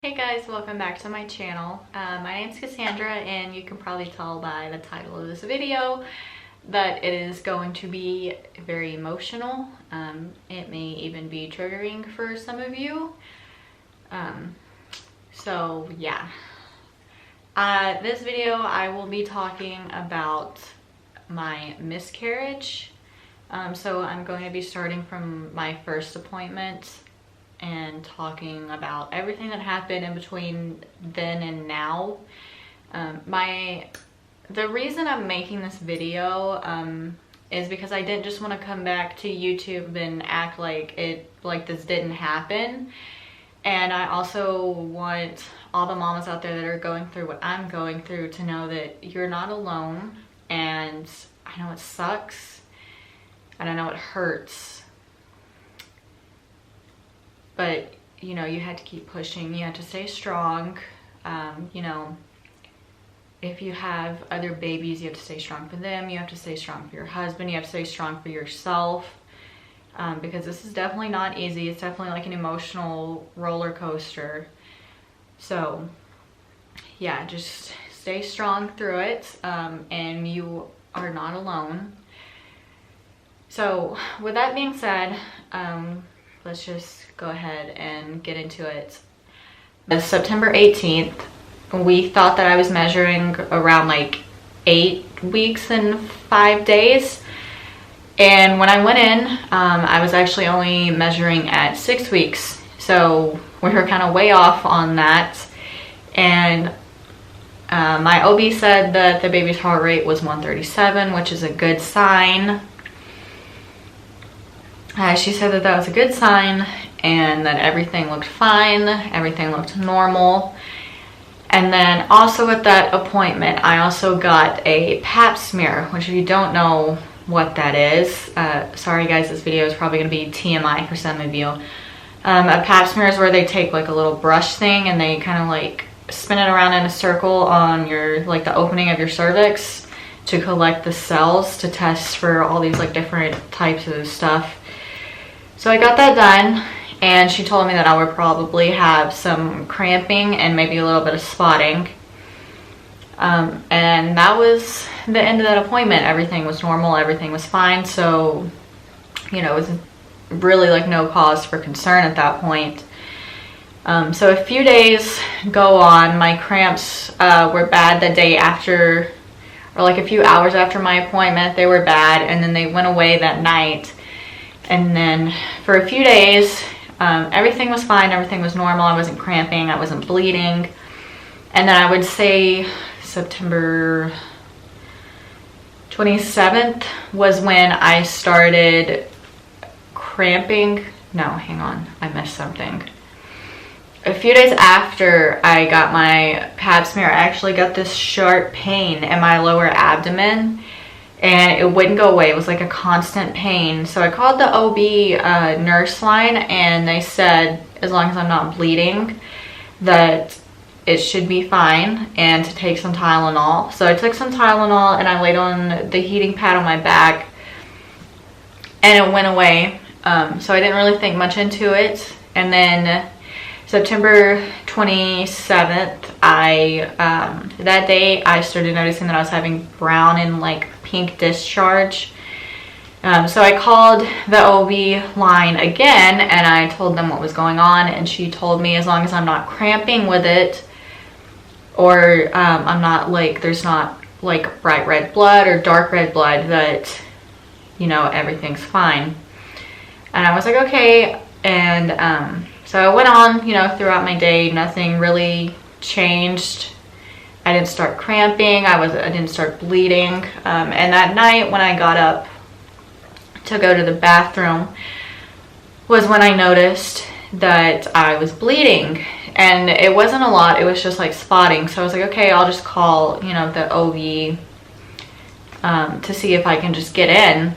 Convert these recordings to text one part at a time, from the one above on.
Hey guys, welcome back to my channel. My name's Cassandra, and you can probably tell by the title of this video that it is going to be very emotional. It may even be triggering for some of you. So yeah. This video I will be talking about my miscarriage. So I'm going to be starting from my first appointment and talking about everything that happened in between then and now. The reason I'm making this video is because I didn't just want to come back to YouTube and act like this didn't happen. And I also want all the mamas out there that are going through what I'm going through to know that you're not alone. And I know it sucks and I know it hurts, but you know, you had to keep pushing. You had to stay strong. You know, if you have other babies, you have to stay strong for them. You have to stay strong for your husband. You have to stay strong for yourself, because this is definitely not easy. It's definitely like an emotional roller coaster. So yeah, just stay strong through it, and you are not alone. So with that being said, let's just go ahead and get into it. September 18th, we thought that I was measuring around like 8 weeks and 5 days. And when I went in, I was actually only measuring at 6 weeks. So we were kind of way off on that. And my OB said that the baby's heart rate was 137, which is a good sign. She said that that was a good sign and that everything looked fine, everything looked normal. And then also at that appointment, I also got a pap smear, which if you don't know what that is, sorry guys, this video is probably going to be TMI for some of you. A pap smear is where they take like a little brush thing and they kind of like spin it around in a circle on your, like the opening of your cervix to collect the cells to test for all these like different types of stuff. So I got that done, and she told me that I would probably have some cramping and maybe a little bit of spotting. And that was the end of that appointment. Everything was normal, everything was fine. So, you know, it was really like no cause for concern at that point. So a few days go on. My cramps were bad the day after, or like a few hours after my appointment, they were bad, and then they went away that night. And then for a few days, everything was fine, everything was normal. I wasn't cramping, I wasn't bleeding. And then I would say September 27th was when I started cramping. No, hang on, I missed something. A few days after I got my pap smear, I actually got this sharp pain in my lower abdomen. And it wouldn't go away. It was like a constant pain. So I called the OB nurse line, and they said as long as I'm not bleeding that it should be fine, and to take some Tylenol. So I took some Tylenol and I laid on the heating pad on my back and it went away. So I didn't really think much into it. And then September 27th, that day I started noticing that I was having brown and like pink discharge. So I called the OB line again and I told them what was going on, and she told me as long as I'm not cramping with it, or I'm not like, there's not like bright red blood or dark red blood, that, you know, everything's fine. And I was like, okay. And so I went on, you know, throughout my day, nothing really changed. I didn't start cramping, I didn't start bleeding. And that night when I got up to go to the bathroom was when I noticed that I was bleeding. And it wasn't a lot, it was just like spotting. So I was like, okay, I'll just call, you know, the OB to see if I can just get in.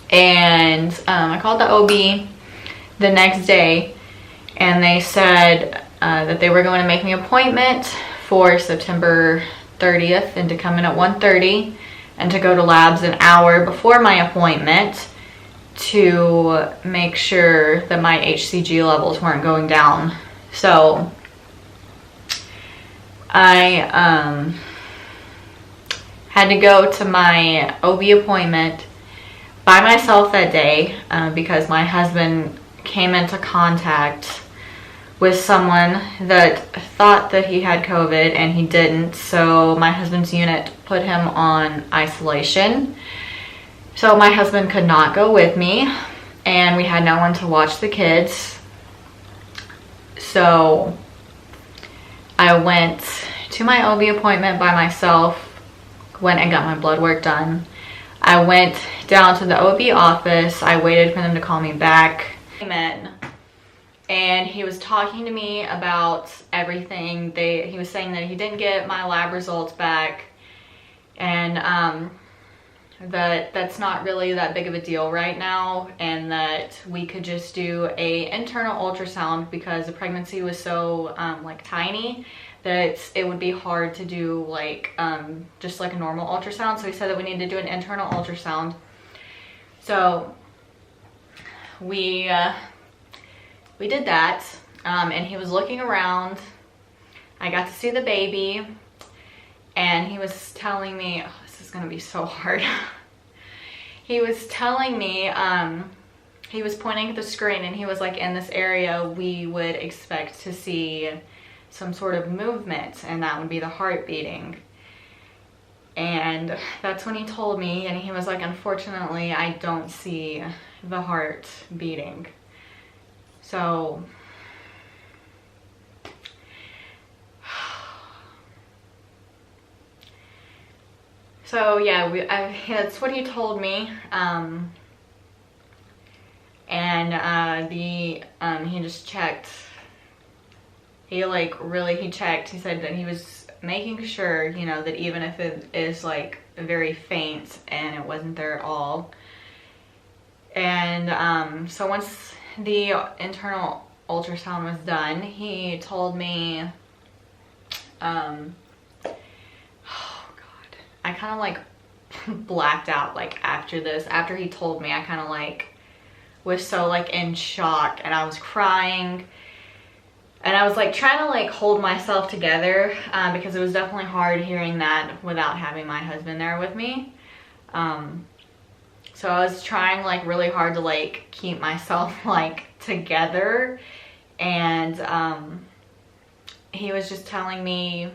And I called the OB the next day, and they said that they were going to make me an appointment for September 30th and to come in at 1:30 and to go to labs an hour before my appointment to make sure that my HCG levels weren't going down. So I had to go to my OB appointment by myself that day because my husband came into contact with someone that thought that he had COVID and he didn't. So my husband's unit put him on isolation. So my husband could not go with me and we had no one to watch the kids. So I went to my OB appointment by myself, went and got my blood work done. I went down to the OB office. I waited for them to call me back. Came in and he was talking to me about everything. He was saying that he didn't get my lab results back and that that's not really that big of a deal right now, and that we could just do a internal ultrasound because the pregnancy was so like tiny that it would be hard to do like just like a normal ultrasound. So he said that we need to do an internal ultrasound. So we did that, and he was looking around. I got to see the baby and he was telling me, oh, this is gonna be so hard. He was telling me, he was pointing at the screen and he was like, in this area we would expect to see some sort of movement, and that would be the heart beating. And that's when he told me, and he was like, unfortunately I don't see the heart beating. So yeah, that's what he told me. He just checked. He checked. He said that he was making sure, you know, that even if it is like very faint and it wasn't there at all. And so once the internal ultrasound was done, he told me, oh God, I kind of like blacked out like after this. After he told me, I kind of like was so like in shock, and I was crying. And I was like trying to like hold myself together because it was definitely hard hearing that without having my husband there with me. So I was trying like really hard to like keep myself like together. And he was just telling me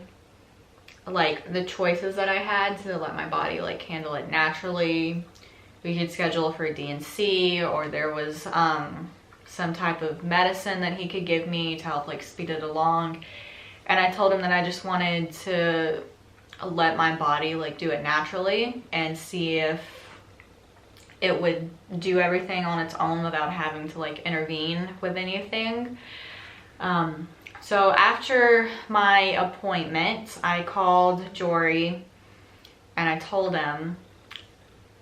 like the choices that I had to let my body like handle it naturally. We could schedule for a D&C, or there was some type of medicine that he could give me to help like speed it along. And I told him that I just wanted to let my body like do it naturally and see if it would do everything on its own without having to like intervene with anything. So after my appointment, I called Jory and I told him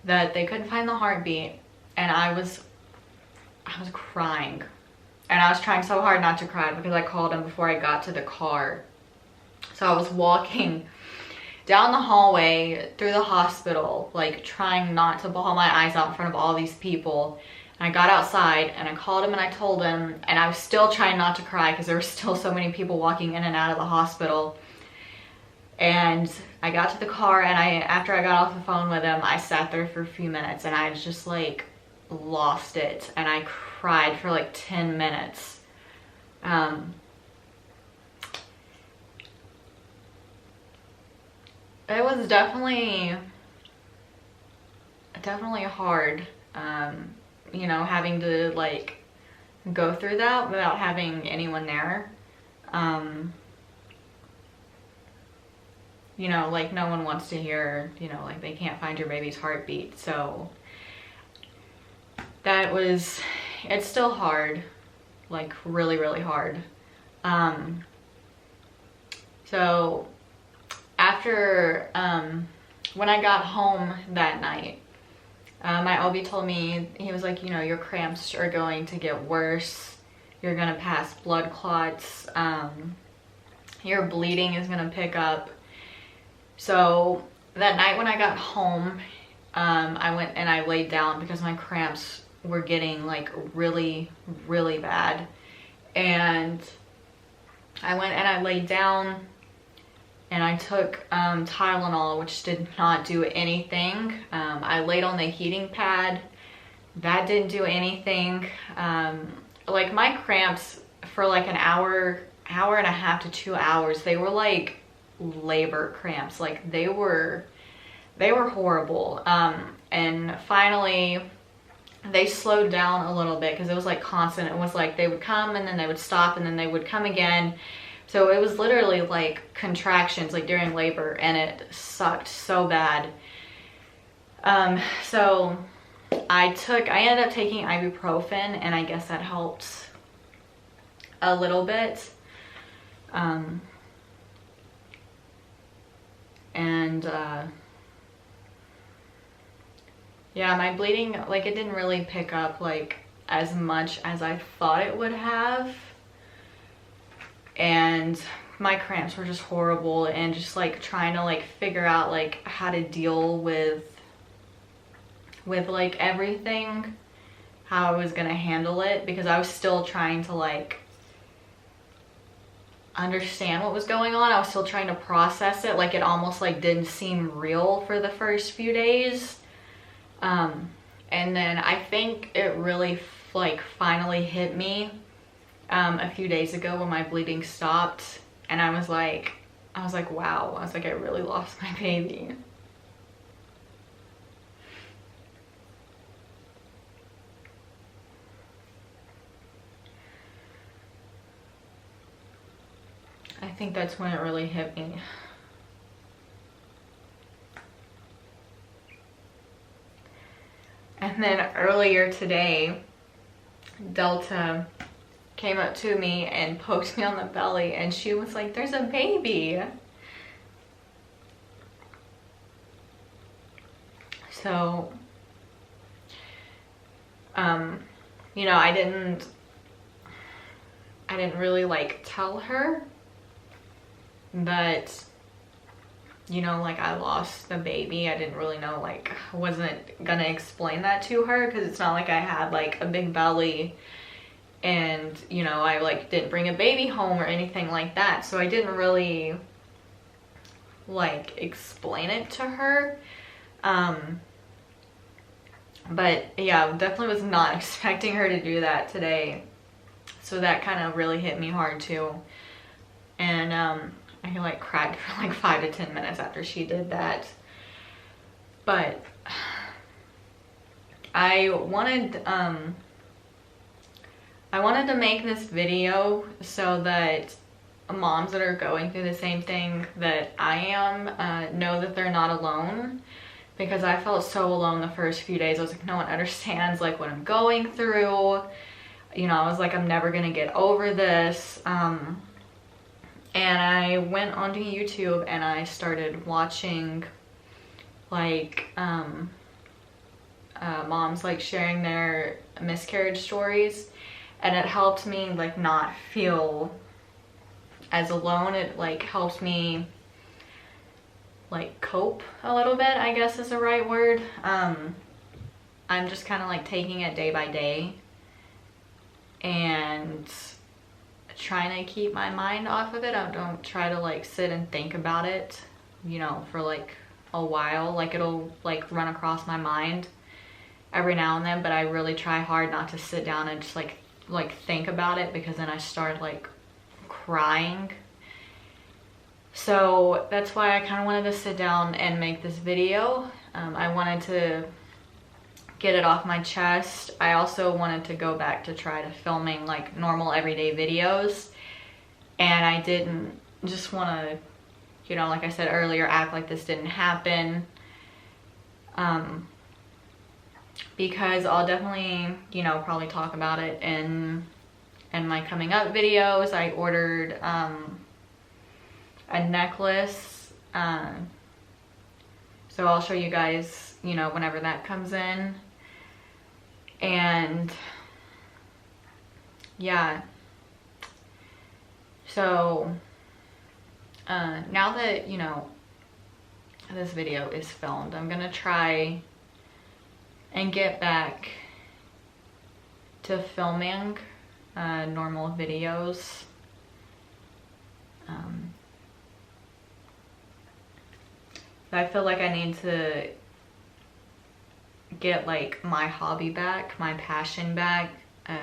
that they couldn't find the heartbeat, and I was crying, and I was trying so hard not to cry because I called him before I got to the car. So I was walking down the hallway through the hospital, like trying not to bawl my eyes out in front of all these people. And I got outside and I called him and I told him, and I was still trying not to cry because there were still so many people walking in and out of the hospital. And I got to the car, and after I got off the phone with him, I sat there for a few minutes and I just like lost it, and I cried for like 10 minutes. It was definitely hard, you know, having to like go through that without having anyone there. You know, like no one wants to hear, you know, like they can't find your baby's heartbeat. So it's still hard, like really, really hard. So after, when I got home that night, my OB told me, he was like, you know, your cramps are going to get worse. You're gonna pass blood clots. Your bleeding is gonna pick up. So that night when I got home, I went and I laid down because my cramps were getting like really, really bad. And I went and I laid down and I took Tylenol, which did not do anything. I laid on the heating pad. That didn't do anything. Like my cramps for like an hour and a half to 2 hours, they were like labor cramps. Like they were horrible. And finally they slowed down a little bit because it was like constant. It was like they would come and then they would stop and then they would come again. So it was literally like contractions like during labor, and it sucked so bad. So I ended up taking ibuprofen, and I guess that helped a little bit. Yeah, my bleeding, like it didn't really pick up like as much as I thought it would have. And my cramps were just horrible, and just like trying to like figure out like how to deal with like everything, how I was gonna handle it, because I was still trying to like understand what was going on. I was still trying to process it. Like it almost like didn't seem real for the first few days. And then I think it really like finally hit me a few days ago when my bleeding stopped, and I was like wow, I was like, I really lost my baby. I think that's when it really hit me. And then earlier today, Delta came up to me and poked me on the belly, and she was like, there's a baby. So, you know, I didn't really like tell her, but you know, like I lost the baby. I didn't really know, like I wasn't gonna explain that to her because it's not like I had like a big belly and, you know, I like didn't bring a baby home or anything like that. So I didn't really like explain it to her. But yeah, definitely was not expecting her to do that today. So that kind of really hit me hard too. And I like cried for like 5 to 10 minutes after she did that. But I wanted to make this video so that moms that are going through the same thing that I am know that they're not alone, because I felt so alone the first few days. I was like, no one understands like what I'm going through. You know, I was like, I'm never gonna get over this. And I went onto YouTube and I started watching like moms like sharing their miscarriage stories, and it helped me like not feel as alone. It like helped me like cope a little bit, I guess is the right word. I'm just kind of like taking it day by day and trying to keep my mind off of it. I don't try to like sit and think about it, you know, for like a while. Like it'll like run across my mind every now and then, but I really try hard not to sit down and just like think about it, because then I start like crying. So that's why I kind of wanted to sit down and make this video. I wanted to get it off my chest. I also wanted to go back to try to filming like normal everyday videos, and I didn't just want to, you know, like I said earlier, act like this didn't happen, because I'll definitely, you know, probably talk about it in my coming up videos. I ordered a necklace, so I'll show you guys, you know, whenever that comes in. And yeah, so now that, you know, this video is filmed, I'm gonna try and get back to filming normal videos I feel like I need to get like my hobby back, my passion back,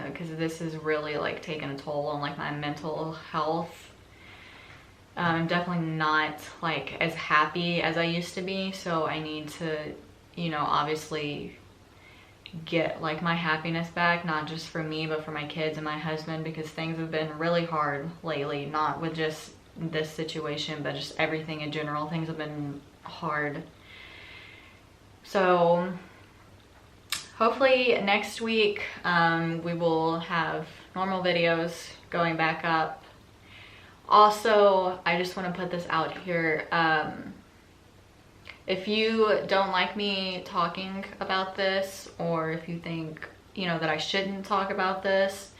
because this is really like taking a toll on like my mental health. I'm definitely not like as happy as I used to be, so I need to, you know, obviously get like my happiness back, not just for me but for my kids and my husband, because things have been really hard lately, not with just this situation but just everything in general. Things have been hard. So hopefully next week we will have normal videos going back up. Also, I just want to put this out here. If you don't like me talking about this, or if you think, you know, that I shouldn't talk about this,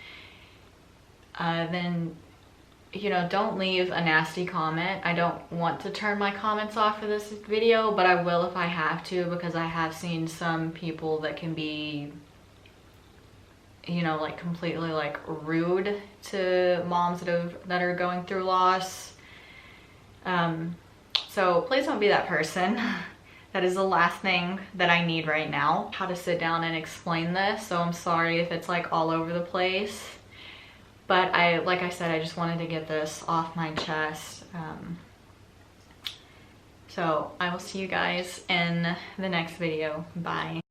then, you know, don't leave a nasty comment. I don't want to turn my comments off for this video, but I will if I have to, because I have seen some people that can be, you know, like completely like rude to moms that are going through loss. So please don't be that person. That is the last thing that I need right now, how to sit down and explain this. So I'm sorry if it's like all over the place, but like I said, I just wanted to get this off my chest. So I will see you guys in the next video. Bye.